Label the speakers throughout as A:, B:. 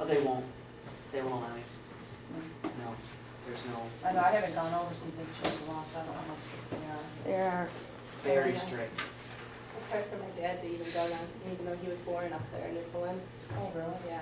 A: Oh, they won't allow me. No, there's no.
B: I know, I haven't gone over since they changed the law, so I don't know how strict they are.
C: They are.
A: Very
D: yeah.
A: strict.
D: It's hard for my dad to even go down, even though he was born up there in New Zealand.
B: Oh, really?
D: Yeah.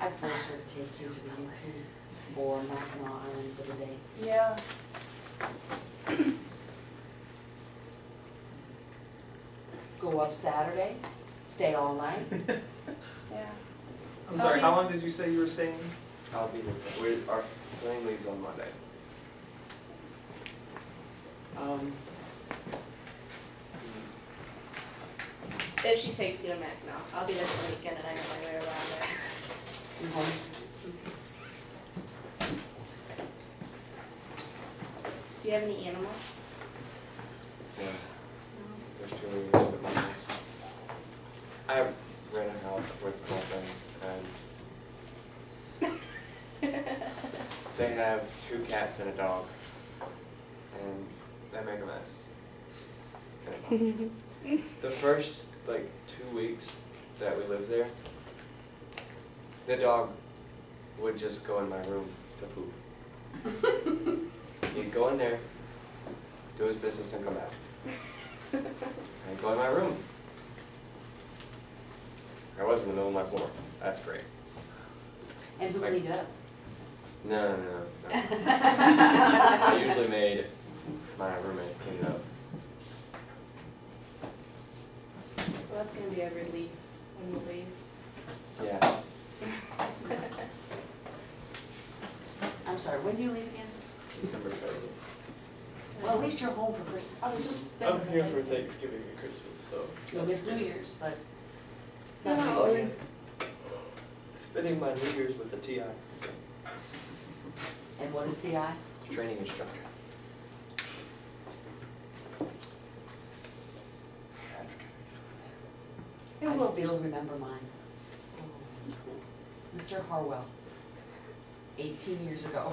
A: I'd force her to take you to the UP or Mackinac Island for the day.
B: Yeah.
A: Go up Saturday, stay all night.
B: Yeah.
E: I'm sorry, how long did you say you were staying?
F: I'll be with our plane leaves on Monday.
D: If she takes you to Mackinac, I'll be there for the weekend and I know my way around there. Do you have any animals?
F: Yeah. There's two of them. I ran a house with my friends and they have 2 cats and a dog. And they make a mess. The first, like, 2 weeks that we lived there, the dog would just go in my room to poop. He'd go in there, do his business and come back. I'd go in my room. I was in the middle of my floor. That's great.
A: And who cleaned it up?
F: No. I usually made my roommate clean it up.
D: Well, that's gonna be a relief when you leave.
F: Yeah.
A: I'm sorry, when do you leave again?
F: December 30th.
A: Well, at least you're home for Christmas. I was just thinking
F: I'm
A: the
F: here
A: same
F: for
A: thing.
F: Thanksgiving and Christmas, so.
A: You'll miss New Year's, but.
F: No,
A: nothing
F: I
A: will.
F: mean, spending my New Year's with the TI.
A: And what is TI?
F: Training instructor. That's gonna be fun.
A: I still remember mine. Mr. Harwell, 18 years ago.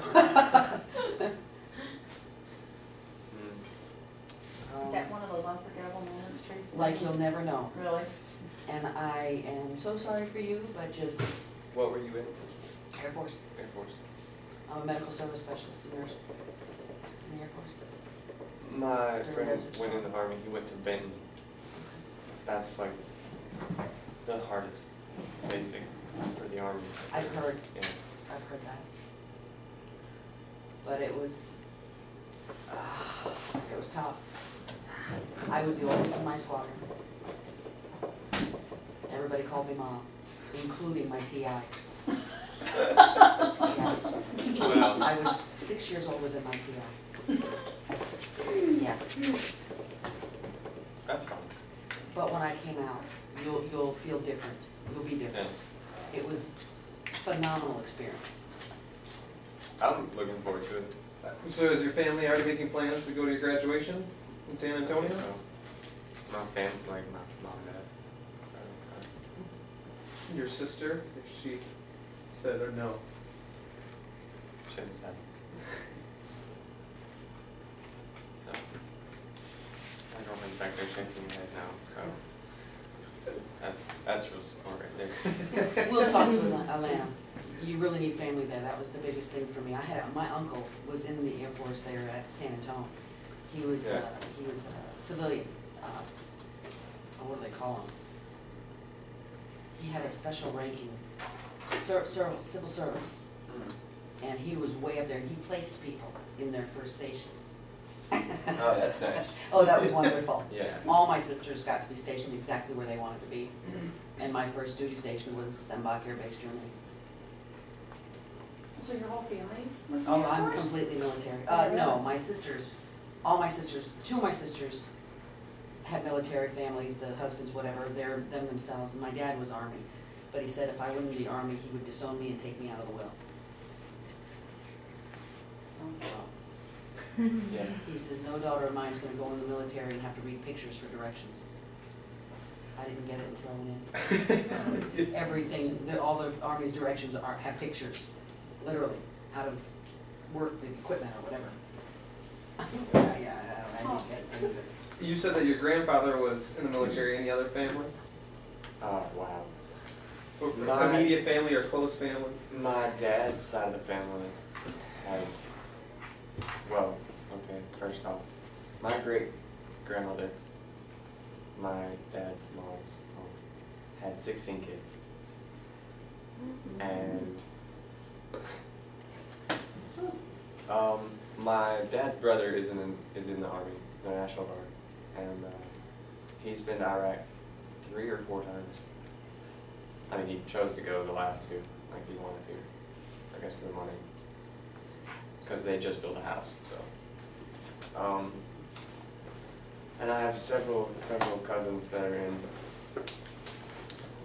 B: Is that one of those unforgettable moments, Tracy?
A: Like you'll never know.
B: Really?
A: And I am so sorry for you, but just
F: What were you in?
A: Air Force.
F: Air Force.
A: I'm a medical service specialist, a nurse in the Air Force.
F: My
A: During
F: friend
A: Desert
F: went in
A: Storm.
F: the Army, he went to Benton. That's like the hardest basic for the Army.
A: I've heard.
F: Yeah.
A: I've heard that. But it was tough. I was the oldest in my squadron. Everybody called me Mom, including my TI. Yeah.
F: Well.
A: I was 6 years older than my TI. Yeah.
F: That's fun.
A: But when I came out, you'll feel different. You'll be different.
F: Yeah.
A: It was a phenomenal experience.
F: I'm looking forward to it.
E: So is your family already making plans to go to your graduation in San Antonio?
F: So, my family, like my mom and dad.
E: Your sister, if she said or no?
F: She hasn't said. So, my girlfriend's back there shaking her head now, so that's real support right there.
A: We'll talk to Alana. You really need family there. That was the biggest thing for me. I had my uncle was in the Air Force there at San Antonio. He was
F: Yeah.
A: he was a civilian. What do they call him? He had a special ranking, civil service, and he was way up there. He placed people in their first stations.
F: Oh, that's nice.
A: Oh, that was wonderful.
F: Yeah.
A: All my sisters got to be stationed exactly where they wanted to be, and my first duty station was Sembach Air Base, Germany.
B: So your whole family was in the
A: Oh,
B: Air
A: I'm
B: Force?
A: completely military.
B: Oh,
A: No,
B: really?
A: my sisters, all my sisters, 2 of my sisters had military families, the husbands, whatever, they're them themselves, and my dad was Army. But he said if I went in the Army, he would disown me and take me out of the will.
F: Yeah.
A: He says, no daughter of mine's gonna go in the military and have to read pictures for directions. I didn't get it until I went in. Everything, all the Army's directions have pictures, literally, how to work the equipment or whatever. Yeah, I didn't get it.
E: You said that your grandfather was in the military. Any other family?
F: Wow. My-
E: Immediate family or close family?
F: My dad's side of the family has, well, okay, first off, my great grandmother, my dad's mom's mom, had 16 kids. And my dad's brother is in the Army, the National Guard, and he's been to Iraq 3 or 4 times. I mean, he chose to go the last 2, like he wanted to, I guess for the money, because they just built a house. So, and I have several cousins that are in.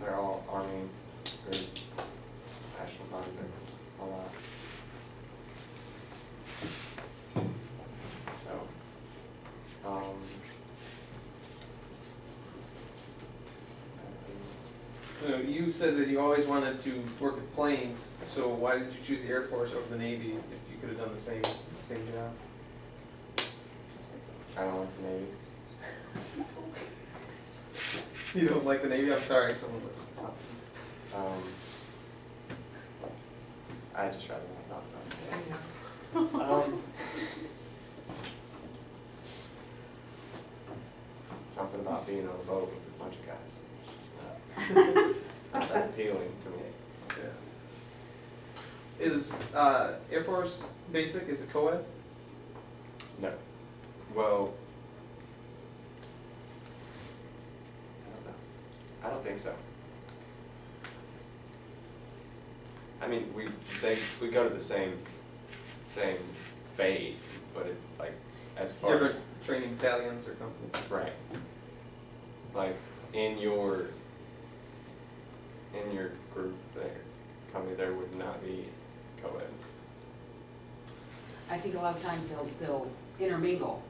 F: They're all Army or National Guard. They're a lot.
E: So you said that you always wanted to work with planes, so why did you choose the Air Force over the Navy if you could have done the same job?
F: I don't like the Navy.
E: You don't like the Navy? I'm sorry, someone was.
F: I just rather not talk about it. Something about being on a boat with a bunch of guys. It's just not that appealing to me.
E: Yeah. Is Air Force basic? Is it co-ed?
F: No. Well, I don't know. I don't think so. I mean, we go to the same base, but it like as far
E: Different
F: as
E: training battalions or companies?
F: right. Like in your group there, company there would not be co-ed.
A: I think a lot of times they'll intermingle.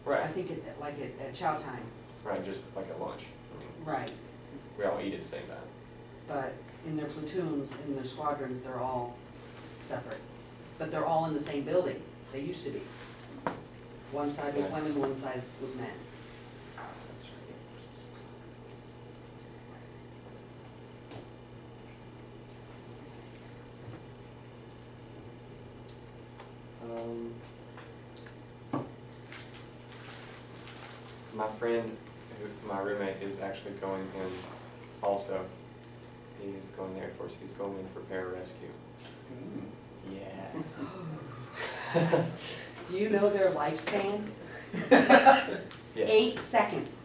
F: Right.
A: I think like at chow time.
F: Right, just like at lunch. I mean,
A: Right.
F: we all eat at the same time.
A: But in their platoons, in their squadrons, they're all separate. But they're all in the same building. They used to be. One side was
F: Yeah.
A: women, one side was men.
F: That's right. My friend, my roommate, is actually going in also. He's going to the Air Force. He's going in for pararescue. Yeah.
A: Do you know their lifespan?
F: Yes.
A: 8 seconds.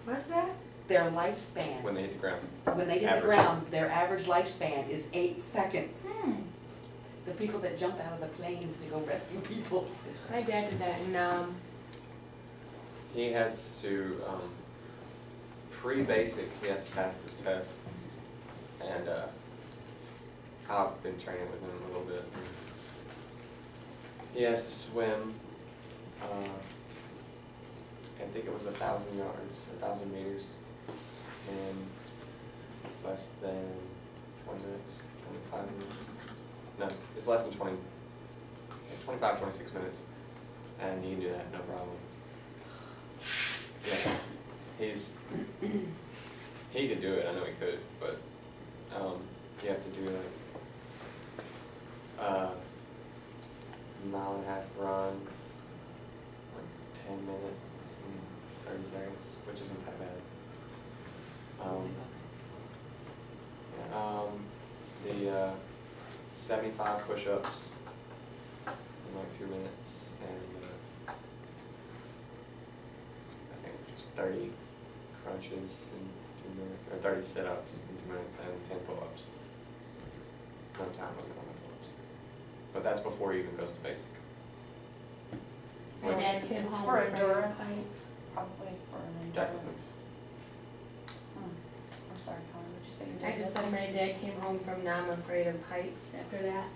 D: What's that?
A: Their lifespan.
F: When they hit the ground.
A: When they hit the
F: Average.
A: ground, their average lifespan is 8 seconds.
B: Hmm.
A: The people that jump out of the planes to go rescue people.
D: My dad did that in,
F: He has to, pre-basic, he has to pass the test. And, I've been training with him a little bit. He has to swim, I think it was 1,000 yards, 1,000 meters in less than 20 minutes, 25 minutes. No, it's less than 20, 25, 26 minutes. And he can do that, no problem. Yeah, he could do it, I know he could, but, you have to do like, 1.5 run, like 10 minutes and 30 seconds, which isn't that bad. The 75 push-ups in like 2 minutes, and I think just 30 crunches in 2 minutes, or 30 sit-ups in 2 minutes, and 10 pull-ups. No time limit on the pull-ups. But that's before he even goes to basic.
B: So
F: Which-
B: Dad came
D: It's
B: home
D: for
B: with
D: endurance.
B: heights, probably for an
F: Definitely.
B: endurance. I'm sorry, Colin, what'd you say? your
D: I
B: dad
D: just
B: did?
D: said my dad came home from Nam afraid of heights after that.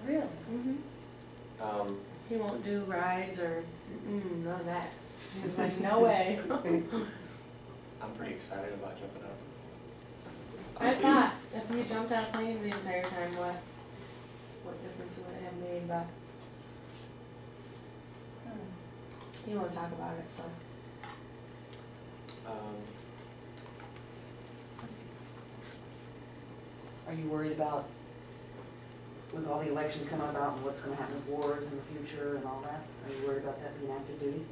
B: Really?
D: Mm-hmm. He won't do rides or, none of that. He was like, no way.
F: I'm pretty excited about jumping up.
D: I thought if we jumped out of planes the entire time, what difference would it have made, but he won't talk about it, so.
A: Are you worried about, with all the election coming about and what's gonna happen with wars in the future and all that? Are you worried about that being active duty?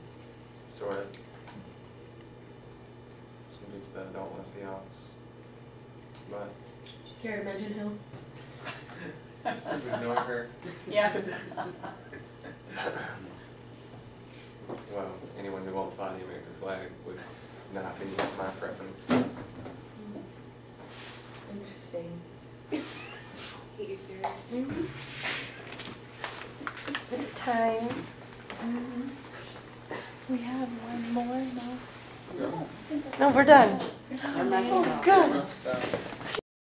F: Sort of. Some people that don't wanna see office. But,
D: Care to mention who?
E: Just ignore her.
B: Yeah.
F: well, anyone who won't fly the American flag would not be my preference.
B: Interesting.
C: Hate you, serious.
D: Mm-hmm.
C: Is it time?
D: We have one more, no?
C: No, we're done.
A: I'm not gonna-
C: Good.
E: So,